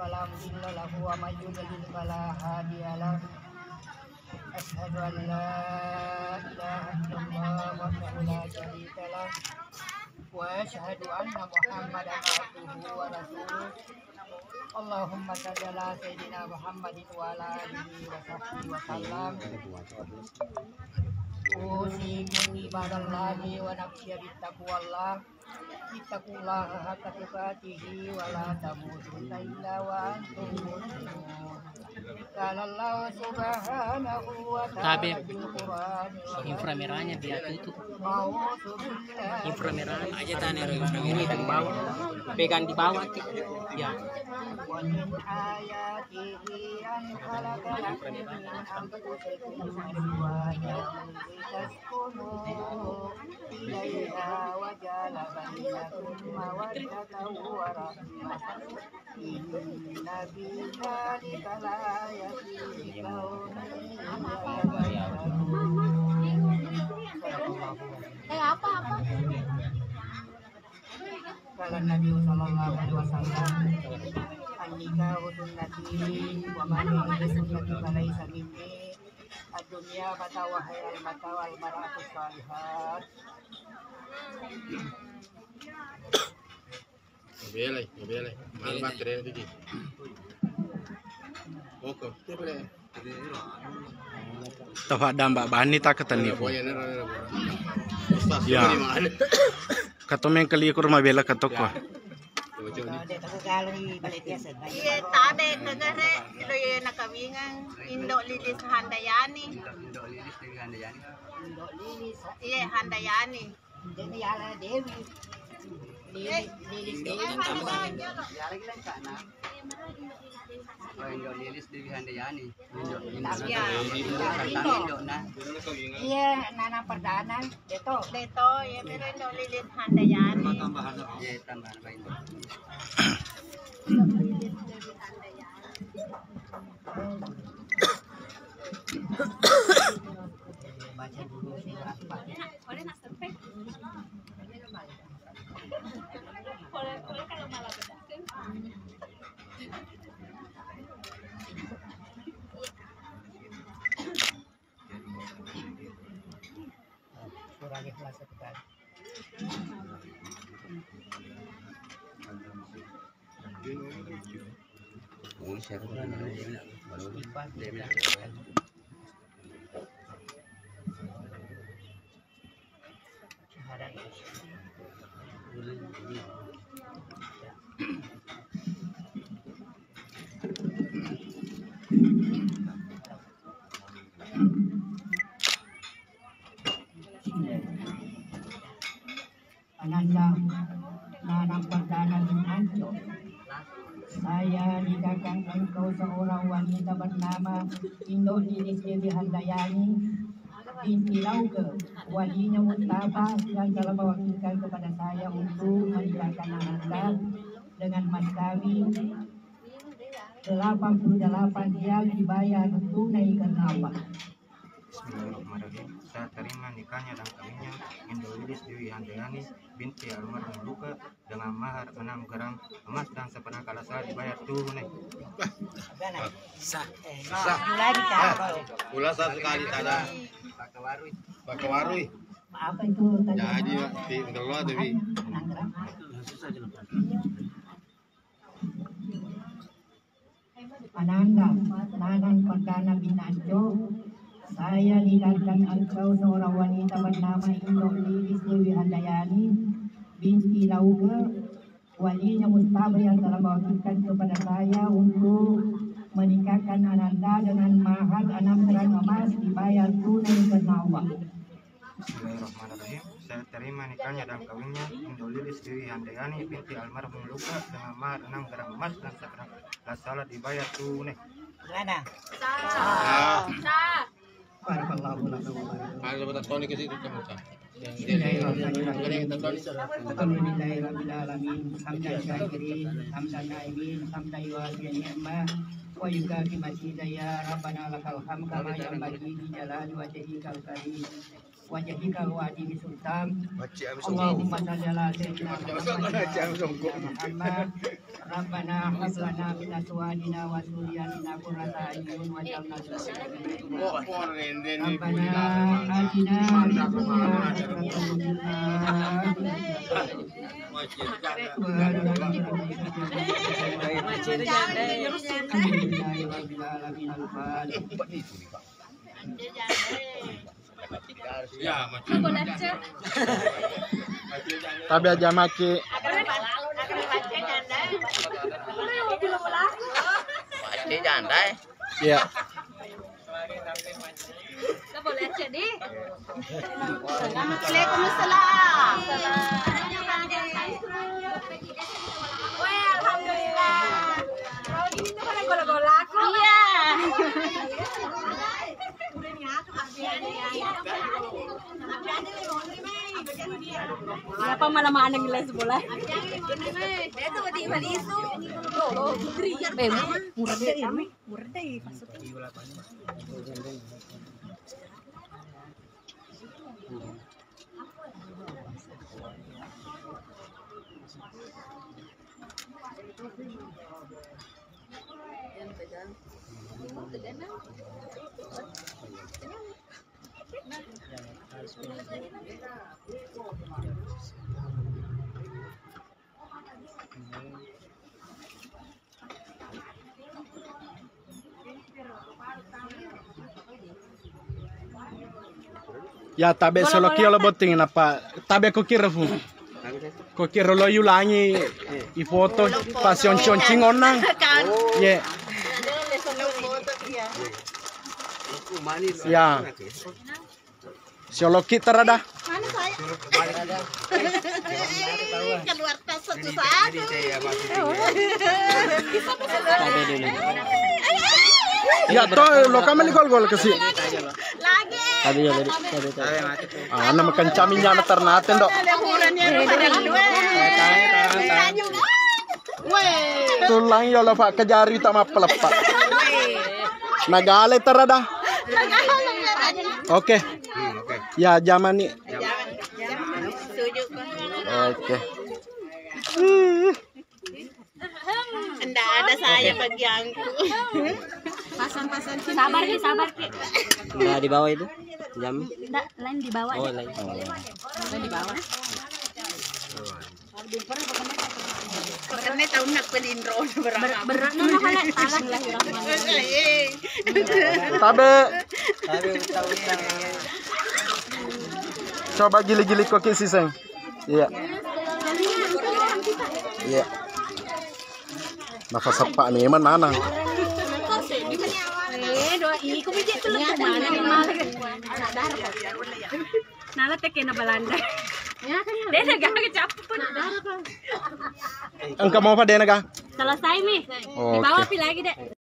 فلا مضل له ومن يضلل فلا هادي له أشهد أن لا إله إلا الله وحده لا شريك له وأشهد أن محمدا عبده ورسوله اللهم صل على سيدنا محمد وعلى آله وصحبه وسلم أوصيكم عباد الله ونفسي بتقوى الله اتقوا الله حق تقاته ولا تموتن إلا وأنتم مسلمون قال الله سبحانه وتعالى في القرآن inframerahnya dia tutup أعوذ بالله inframerah aja tanya ini dari bawah pegang di bawah ya ومن آياته أن خلق لكم من أنفسكم أزواجا لتسكنوا إليها وجعل بينكم مودة ورحمة إن في ذلك لآية لقوم Kala Nabi sallallahu alaihi wasallam an-nikahu sunnati wa man lam sunnati falaysa minni ad-dunya fatawa hayal mata wal mar'atu salihat. Bele. Mal batere tadi. Oko. Tahu ada Mbak Bani tak ketemu. Ya. Katome kali ke rumah bela katoko. Iya, tade negara lo ya nakawingan Indo Lilis Handayani. Iya, Handayani. Jadi ala Dewi. Lilis Dewi Lilis Dewi Handayani. Iya, Nana Perdana, Deto ya pero Indo Lilis Handayani. Iya, tambahan apa itu? baca dulu surah Fatihah. Surah Ikhlas sekali. Ananda Nanang Perdana bin Anco, saya nikahkan engkau seorang wanita bernama Indo Lilis Dewi Handayani binti Lauke, walinya Mustafa yang telah mewakilkan kepada saya untuk menikahkan Ananda dengan mas kawin 88 yang dibayar tunai karena Allah. Bismillahirrahmanirrahim. Saya terima nikahnya dan kawinnya Indo Lilis Dewi Handayani binti almarhum Luka dengan mahar 6 gram emas dan setengah kala saya dibayar tunai. Sah. Lagi kan? Ulas sekali tanya. Pakai warui. Apa itu tadi? Jadi di Indolo Dewi. Ananda Nanang Perdana bin Anco, saya nikahkan engkau seorang wanita bernama Indo Lilis Dewi Handayani binti Lauke, walinya Mustafa yang telah mewakilkan kepada saya untuk menikahkan Ananda dengan mahar 6 gram emas dibayar tunai karena Allah. Bismillahirrahmanirrahim. Saya terima nikahnya dan kawinnya Indo Lilis Dewi Handayani binti almarhum Luka dengan mahar 6 gram emas dan setengah kala salah dibayar tunai. Gimana? Barakallahu lakum wa barakallahu. Ada betul Tony ke situ kamu kan. Alhamdulillahirabbil alamin. Hamdan syakirin, hamdan naimin, hamdan yuwafi'u ni'mah wa yukafi mazidaya. Rabbana lakal hamd kama yanbaghi li jalali wajhikal karim. Wajhikal wadi bisultan. Allahumma shalli ala sayyidina Muhammad Rabbana hab lana min azwajina wa dhurriyyatina qurrata a'yun waj'alna lil muttaqina Rabbana atina fid dunya Tabi aja maki. Iya. Waalaikumsalam. Alhamdulillah. Iya. Kenapa malamaan ng ilan sa bola? Murah deh ya, murah deh. Ya tabe solo kio lo boting apa? Tabe ko kira fu. Ko kira lo yulangi I foto pasion choncing onang. Ye. Ya. Solo kita rada. Mana saya? Keluar tas satu-satu. Ya to lo kami ni gol kasi. Lagi. Tadi ya tadi. Ah, nama kencaminya na ternaten dok. Tulang yo lo pak kejari tak mapelepa. Nagale terada. Oke. Ya zaman ni. Oke. Enggak ada saya bagianku. Pasan-pasan sabar nih, sabar Ki. Nah, di bawah itu jam. Enggak, lain di bawah. Oh, lain. Lain di bawah. Karena tahun nak pelindro berapa? Berat nih nak Tabe. Coba gili-gili koki siseng. Iya. Iya. Nafas apa nih mana? Doa ini kumijit tuh mana nih malah. Nala teke na balanda. Dia nagak kecapun. Engkau mau apa dia naga? Selesai nih. Dibawa pi lagi deh.